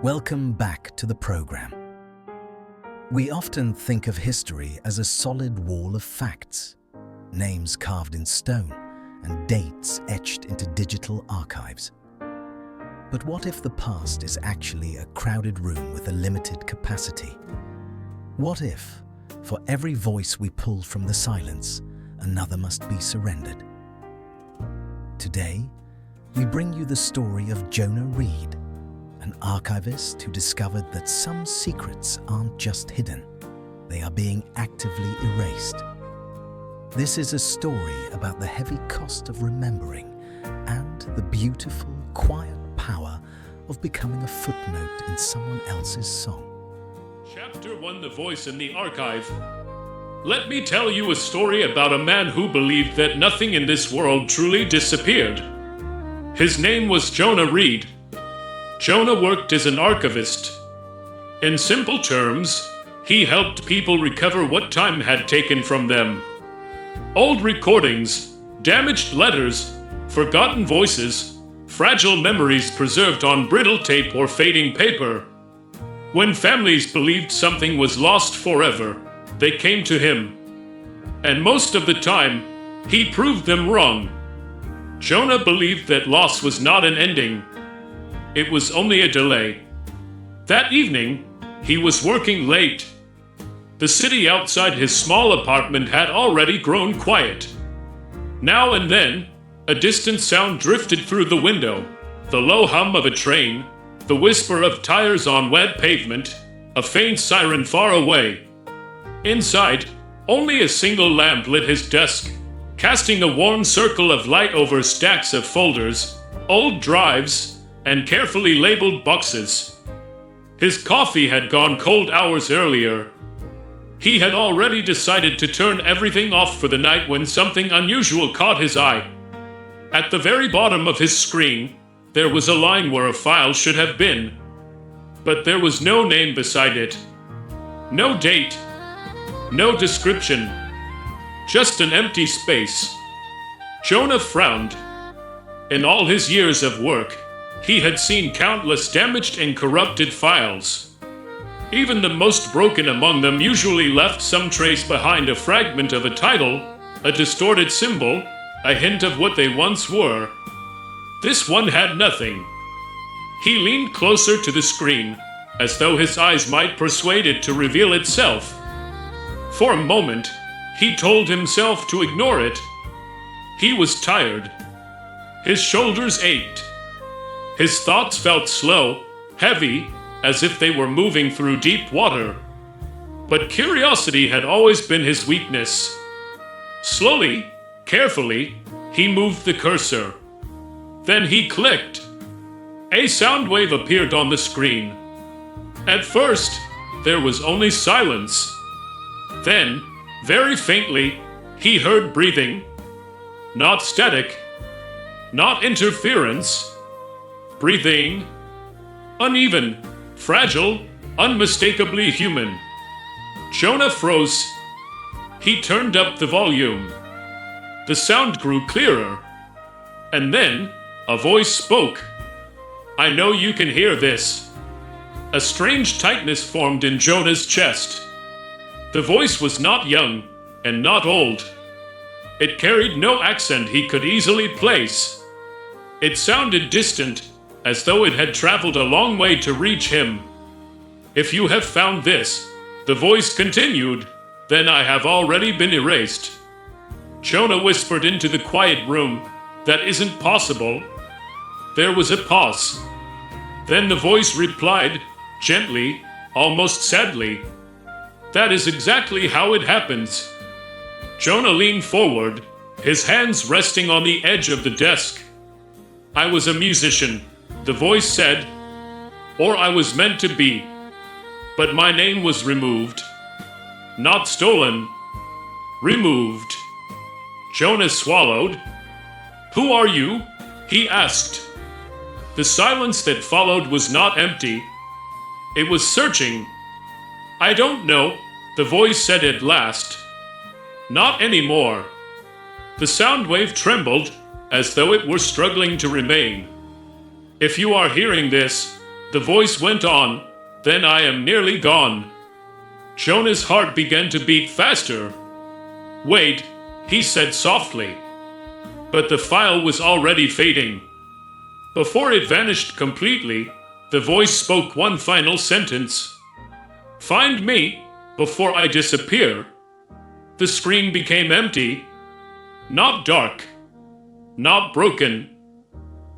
Welcome back to the program. We often think of history as a solid wall of facts, names carved in stone and dates etched into digital archives. But what if the past is actually a crowded room with a limited capacity? What if, for every voice we pull from the silence, another must be surrendered? Today, we bring you the story of Jonah Reed, an archivist who discovered that some secrets aren't just hidden, they are being actively erased. This is a story about the heavy cost of remembering and the beautiful, quiet power of becoming a footnote in someone else's song. Chapter 1: The Voice in the Archive. Let me tell you a story about a man who believed that nothing in this world truly disappeared. His name was Jonah Reed. Jonah worked as an archivist. In simple terms, he helped people recover what time had taken from them. Old recordings, damaged letters, forgotten voices, fragile memories preserved on brittle tape or fading paper. When families believed something was lost forever, they came to him. And most of the time, he proved them wrong. Jonah believed that loss was not an ending. It was only a delay. That evening, he was working late. The city outside his small apartment had already grown quiet. Now and then, a distant sound drifted through the window, the low hum of a train, the whisper of tires on wet pavement, a faint siren far away. Inside, only a single lamp lit his desk, casting a warm circle of light over stacks of folders, old drives, and carefully labeled boxes. His coffee had gone cold hours earlier. He had already decided to turn everything off for the night when something unusual caught his eye. At the very bottom of his screen, there was a line where a file should have been. But there was no name beside it. No date. No description. Just an empty space. Jonah frowned. In all his years of work, he had seen countless damaged and corrupted files. Even the most broken among them usually left some trace behind: a fragment of a title, a distorted symbol, a hint of what they once were. This one had nothing. He leaned closer to the screen, as though his eyes might persuade it to reveal itself. For a moment, he told himself to ignore it. He was tired. His shoulders ached. His thoughts felt slow, heavy, as if they were moving through deep water. But curiosity had always been his weakness. Slowly, carefully, he moved the cursor. Then he clicked. A sound wave appeared on the screen. At first, there was only silence. Then, very faintly, he heard breathing. Not static, not interference. Breathing. Uneven, fragile, unmistakably human. Jonah froze. He turned up the volume. The sound grew clearer. And then, a voice spoke. "I know you can hear this." A strange tightness formed in Jonah's chest. The voice was not young and not old. It carried no accent he could easily place. It sounded distant, as though it had traveled a long way to reach him. "If you have found this," the voice continued, "then I have already been erased." Jonah whispered into the quiet room, "That isn't possible." There was a pause. Then the voice replied, gently, almost sadly, "That is exactly how it happens." Jonah leaned forward, his hands resting on the edge of the desk. "I was a musician," the voice said, "or I was meant to be. But my name was removed. Not stolen. Removed." Jonah swallowed. "Who are you?" he asked. The silence that followed was not empty. It was searching. "I don't know," the voice said at last. "Not anymore." The sound wave trembled, as though it were struggling to remain. "If you are hearing this, The voice went on, "Then I am nearly gone." Jonah's heart began to beat faster. "Wait," he said softly. But the file was already fading. Before it vanished completely, the voice spoke one final sentence. "Find me before I disappear." The screen became empty. Not dark. Not broken.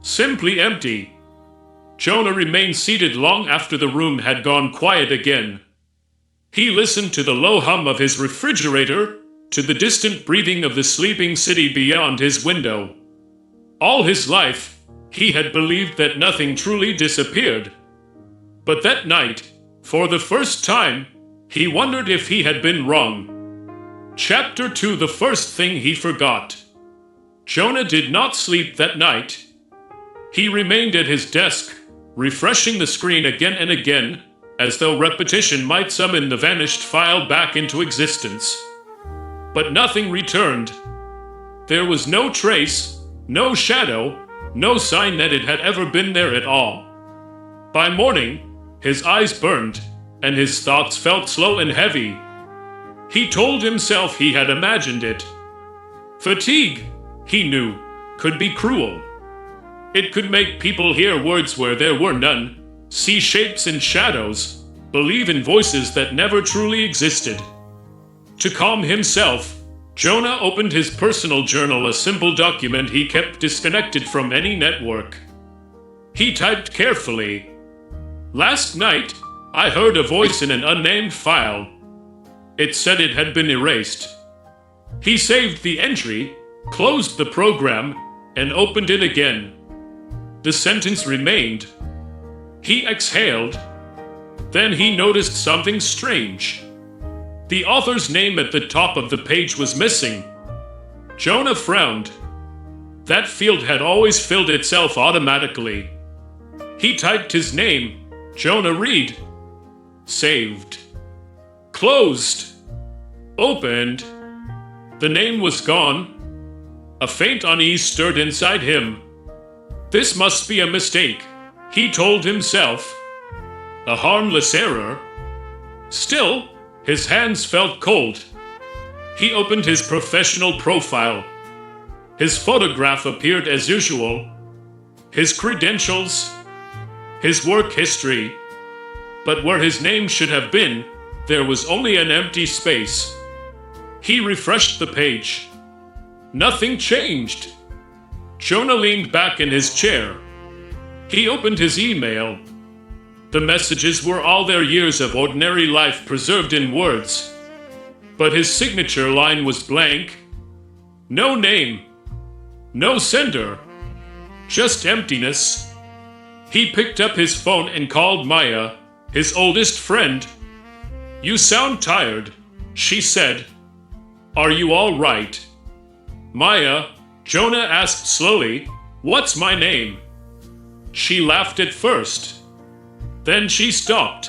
Simply empty. Jonah remained seated long after the room had gone quiet again. He listened to the low hum of his refrigerator, to the distant breathing of the sleeping city beyond his window. All his life, he had believed that nothing truly disappeared. But that night, for the first time, he wondered if he had been wrong. Chapter 2: The first thing he forgot. Jonah did not sleep that night. He remained at his desk, refreshing the screen again and again, as though repetition might summon the vanished file back into existence. But nothing returned. There was no trace, no shadow, no sign that it had ever been there at all. By morning, his eyes burned, and his thoughts felt slow and heavy. He told himself he had imagined it. Fatigue, he knew, could be cruel. It could make people hear words where there were none, see shapes and shadows, believe in voices that never truly existed. To calm himself, Jonah opened his personal journal, a simple document he kept disconnected from any network. He typed carefully. "Last night, I heard a voice in an unnamed file. It said it had been erased." He saved the entry, closed the program, and opened it again. The sentence remained. He exhaled. Then he noticed something strange. The author's name at the top of the page was missing. Jonah frowned. That field had always filled itself automatically. He typed his name, Jonah Reed. Saved. Closed. Opened. The name was gone. A faint unease stirred inside him. This must be a mistake, he told himself. A harmless error. Still, his hands felt cold. He opened his professional profile. His photograph appeared as usual. His credentials. His work history. But where his name should have been, there was only an empty space. He refreshed the page. Nothing changed. Jonah leaned back in his chair. He opened his email. The messages were all their years of ordinary life preserved in words. But his signature line was blank. No name. No sender. Just emptiness. He picked up his phone and called Maya, his oldest friend. "You sound tired," she said. "Are you all right?" "Maya," Jonah asked slowly, "what's my name?" She laughed at first. Then she stopped.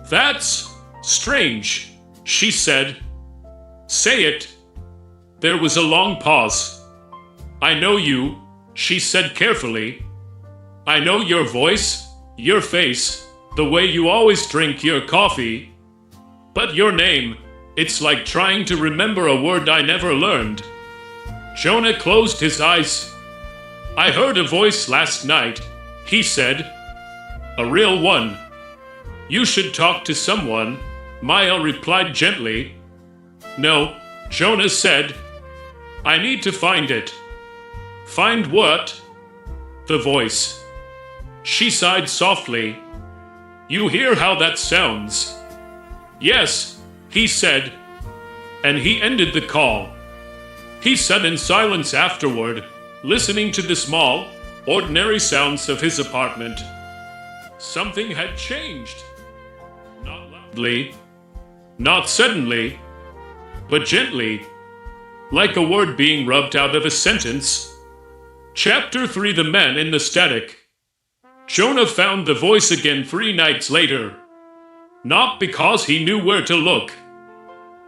"That's strange," she said. "Say it." There was a long pause. "I know you," she said carefully. "I know your voice, your face, the way you always drink your coffee. But your name, it's like trying to remember a word I never learned." Jonah closed his eyes. "I heard a voice last night," he said. "A real one." "You should talk to someone," Maya replied gently. "No," Jonah said. "I need to find it." "Find what?" "The voice." She sighed softly. "You hear how that sounds?" "Yes," he said. And he ended the call. He sat in silence afterward, listening to the small, ordinary sounds of his apartment. Something had changed. Not loudly, not suddenly, but gently, like a word being rubbed out of a sentence. Chapter 3: The Man in the Static. Jonah found the voice again 3 nights later. Not because he knew where to look,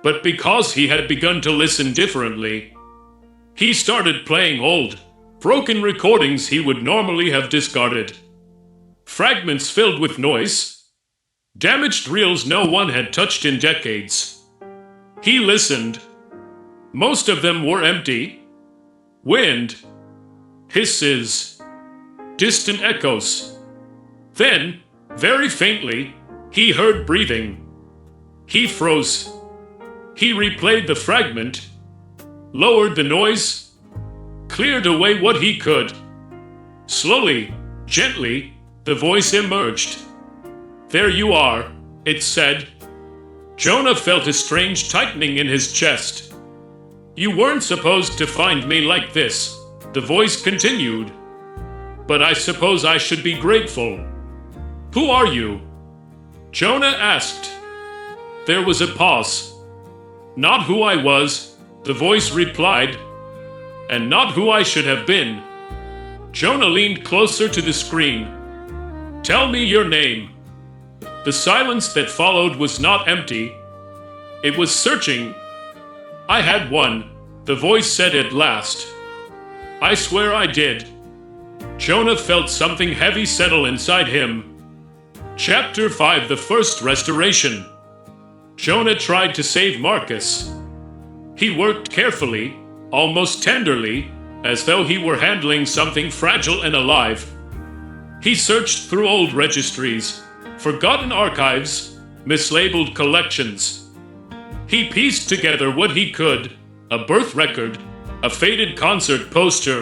but because he had begun to listen differently. He started playing old, broken recordings he would normally have discarded. fragments filled with noise, damaged reels no one had touched in decades. He listened. Most of them were empty. Wind, hisses, distant echoes. Then, very faintly, he heard breathing. He froze. He replayed the fragment, lowered the noise, cleared away what he could. Slowly, gently, the voice emerged. "There you are," it said. Jonah felt a strange tightening in his chest. "You weren't supposed to find me like this," the voice continued. "But I suppose I should be grateful." "Who are you?" Jonah asked. There was a pause. "Not who I was," the voice replied, "and not who I should have been." Jonah leaned closer to the screen. "Tell me your name." The silence that followed was not empty. It was searching. "I had one," the voice said at last. "I swear I did." Jonah felt something heavy settle inside him. Chapter 5: The First Restoration. Jonah tried to save Marcus. He worked carefully, almost tenderly, as though he were handling something fragile and alive. He searched through old registries, forgotten archives, mislabeled collections. He pieced together what he could: a birth record, a faded concert poster,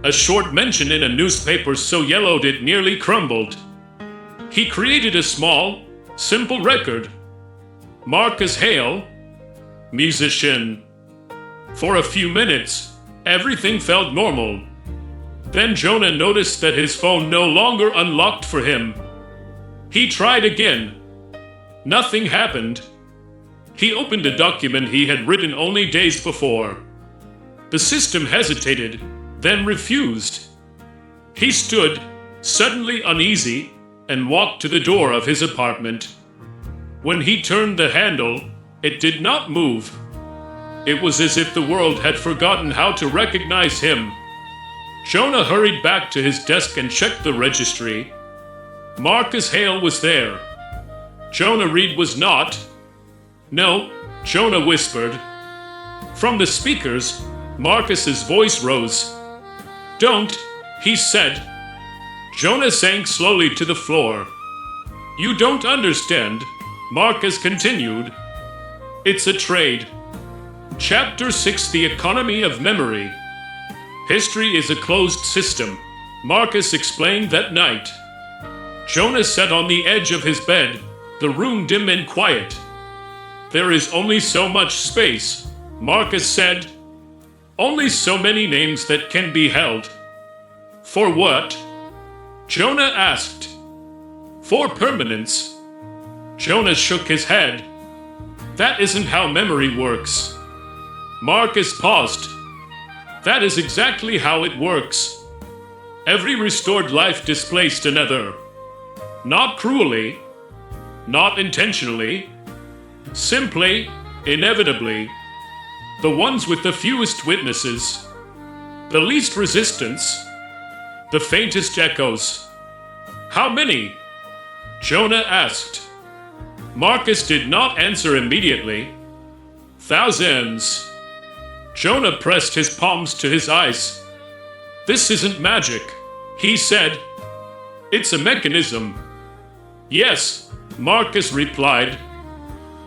a short mention in a newspaper so yellowed it nearly crumbled. He created a small, simple record. Marcus Hale, musician. For a few minutes, everything felt normal. Then Jonah noticed that his phone no longer unlocked for him. He tried again. Nothing happened. He opened a document he had written only days before. The system hesitated, then refused. He stood, suddenly uneasy, and walked to the door of his apartment. When he turned the handle, it did not move. It was as if the world had forgotten how to recognize him. Jonah hurried back to his desk and checked the registry. Marcus Hale was there. Jonah Reed was not. "No," Jonah whispered. From the speakers, Marcus's voice rose. "Don't," he said. Jonah sank slowly to the floor. "You don't understand," Marcus continued. "It's a trade." Chapter 6: The Economy of Memory. History is a closed system, Marcus explained that night. Jonah sat on the edge of his bed, the room dim and quiet. "There is only so much space," Marcus said. "Only so many names that can be held." "For what?" Jonah asked. "For permanence." Jonah shook his head. "That isn't how memory works." Marcus paused. "That is exactly how it works. Every restored life displaced another. Not cruelly, not intentionally, simply, inevitably. The ones with the fewest witnesses, the least resistance, the faintest echoes. "How many?" Jonah asked. Marcus did not answer immediately. "Thousands." Jonah pressed his palms to his eyes. "This isn't magic," he said. "It's a mechanism." "Yes," Marcus replied.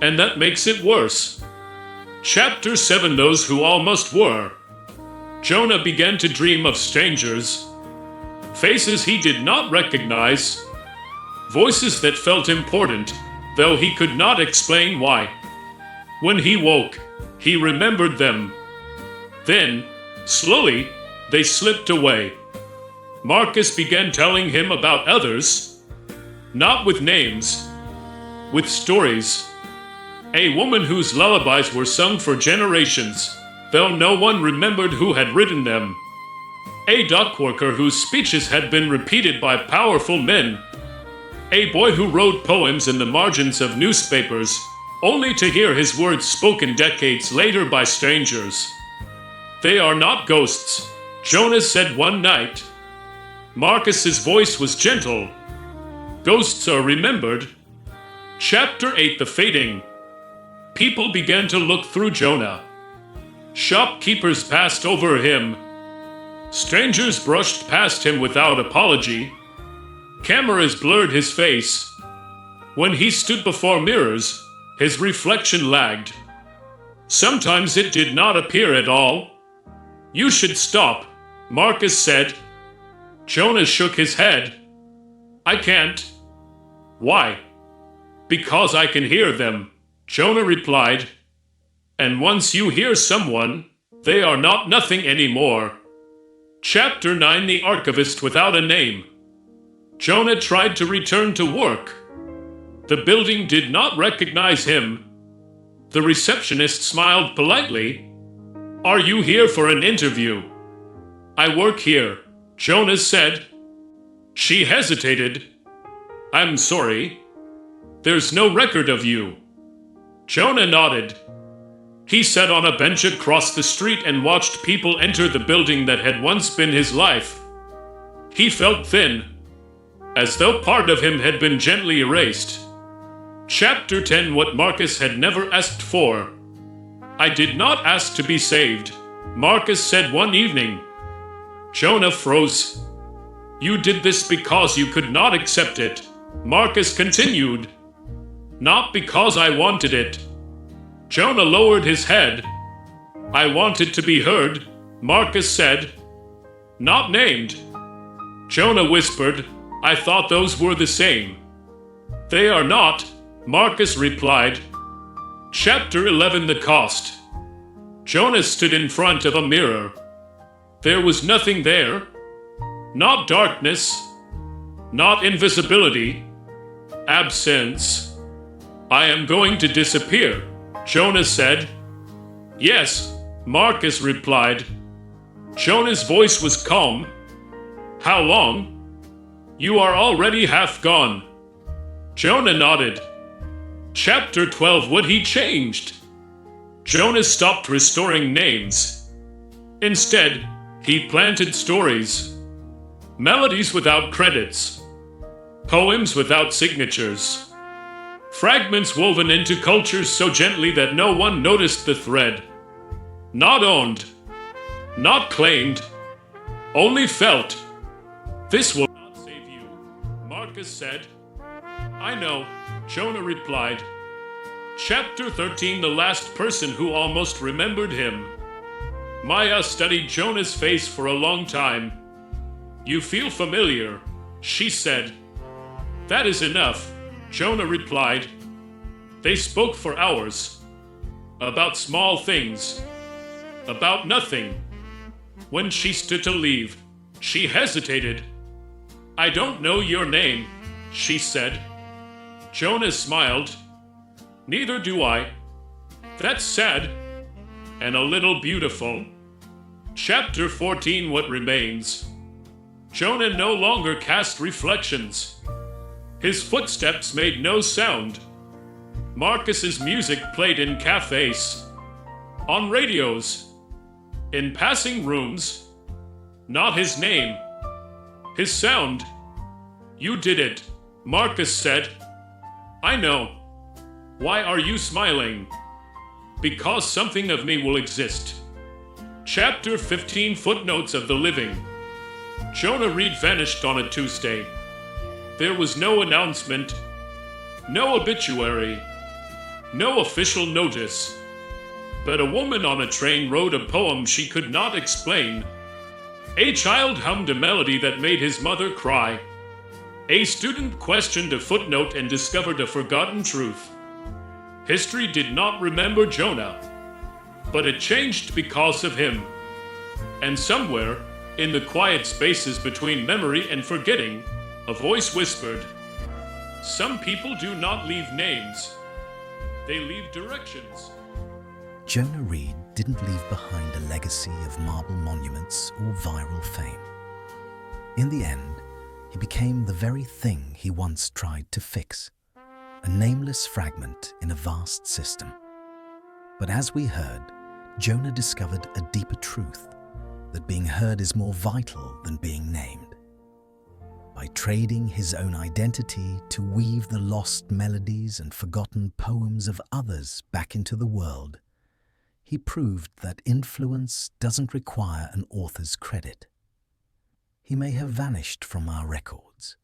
"And that makes it worse." Chapter 7: Those Who Almost Were. Jonah began to dream of strangers. Faces he did not recognize. Voices that felt important, though he could not explain why. When he woke, he remembered them. Then, slowly, they slipped away. Marcus began telling him about others, not with names, with stories. A woman whose lullabies were sung for generations, though no one remembered who had written them. A dock worker whose speeches had been repeated by powerful men. A boy who wrote poems in the margins of newspapers, only to hear his words spoken decades later by strangers. "They are not ghosts," Jonah said one night. Marcus's voice was gentle. Ghosts are remembered. Chapter 8: The Fading. People began to look through Jonah. Shopkeepers passed over him. Strangers brushed past him without apology. Cameras blurred his face. When he stood before mirrors, his reflection lagged. Sometimes it did not appear at all. "You should stop," Marcus said. Jonah shook his head. "I can't." "Why?" "Because I can hear them," Jonah replied. "And once you hear someone, they are not nothing anymore." Chapter 9: The Archivist Without a Name. Jonah tried to return to work. The building did not recognize him. The receptionist smiled politely. "Are you here for an interview?" "I work here," Jonah said. She hesitated. "I'm sorry. There's no record of you." Jonah nodded. He sat on a bench across the street and watched people enter the building that had once been his life. He felt thin, as though part of him had been gently erased. Chapter 10: What Marcus had never asked for. "I did not ask to be saved," Marcus said one evening. Jonah froze. "You did this because you could not accept it," Marcus continued. "Not because I wanted it." Jonah lowered his head. "I wanted to be heard," Marcus said. "Not named." Jonah whispered, "I thought those were the same." "They are not," Marcus replied. Chapter 11: The Cost. Jonah stood in front of a mirror. There was nothing there. Not darkness. Not invisibility. Absence. "I am going to disappear," Jonah said. "Yes," Marcus replied. Jonah's voice was calm. "How long?" "You are already half gone." Jonah nodded. Chapter 12: What he changed. Jonah stopped restoring names. Instead, he planted stories. Melodies without credits. Poems without signatures. Fragments woven into cultures so gently that no one noticed the thread. Not owned. Not claimed. Only felt. "This will not save you," Marcus said. "I know," Jonah replied. Chapter 13: The Last Person Who Almost Remembered Him. Maya studied Jonah's face for a long time. "You feel familiar," she said. "That is enough," Jonah replied. They spoke for hours. About small things. About nothing. When she stood to leave, she hesitated. "I don't know your name," she said. Jonah smiled. "Neither do I." "That's sad. And a little beautiful." Chapter 14: What Remains. Jonah no longer cast reflections. His footsteps made no sound. Marcus's music played in cafes, on radios, in passing rooms. Not his name. His sound. "You did it," Marcus said. "I know." "Why are you smiling?" "Because something of me will exist." Chapter 15: Footnotes of the Living. Jonah Reed vanished on a Tuesday. There was no announcement, no obituary, no official notice. But a woman on a train wrote a poem she could not explain. A child hummed a melody that made his mother cry. A student questioned a footnote and discovered a forgotten truth. History did not remember Jonah, but it changed because of him. And somewhere, in the quiet spaces between memory and forgetting, a voice whispered, "Some people do not leave names. They leave directions." Jonah Reed didn't leave behind a legacy of marble monuments or viral fame. In the end, he became the very thing he once tried to fix, a nameless fragment in a vast system. But as we heard, Jonah discovered a deeper truth, that being heard is more vital than being named. By trading his own identity to weave the lost melodies and forgotten poems of others back into the world, he proved that influence doesn't require an author's credit. He may have vanished from our records,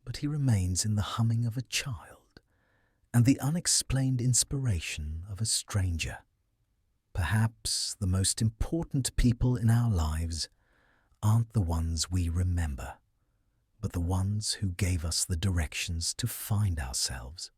but he remains in the humming of a child and the unexplained inspiration of a stranger. Perhaps the most important people in our lives aren't the ones we remember, but the ones who gave us the directions to find ourselves.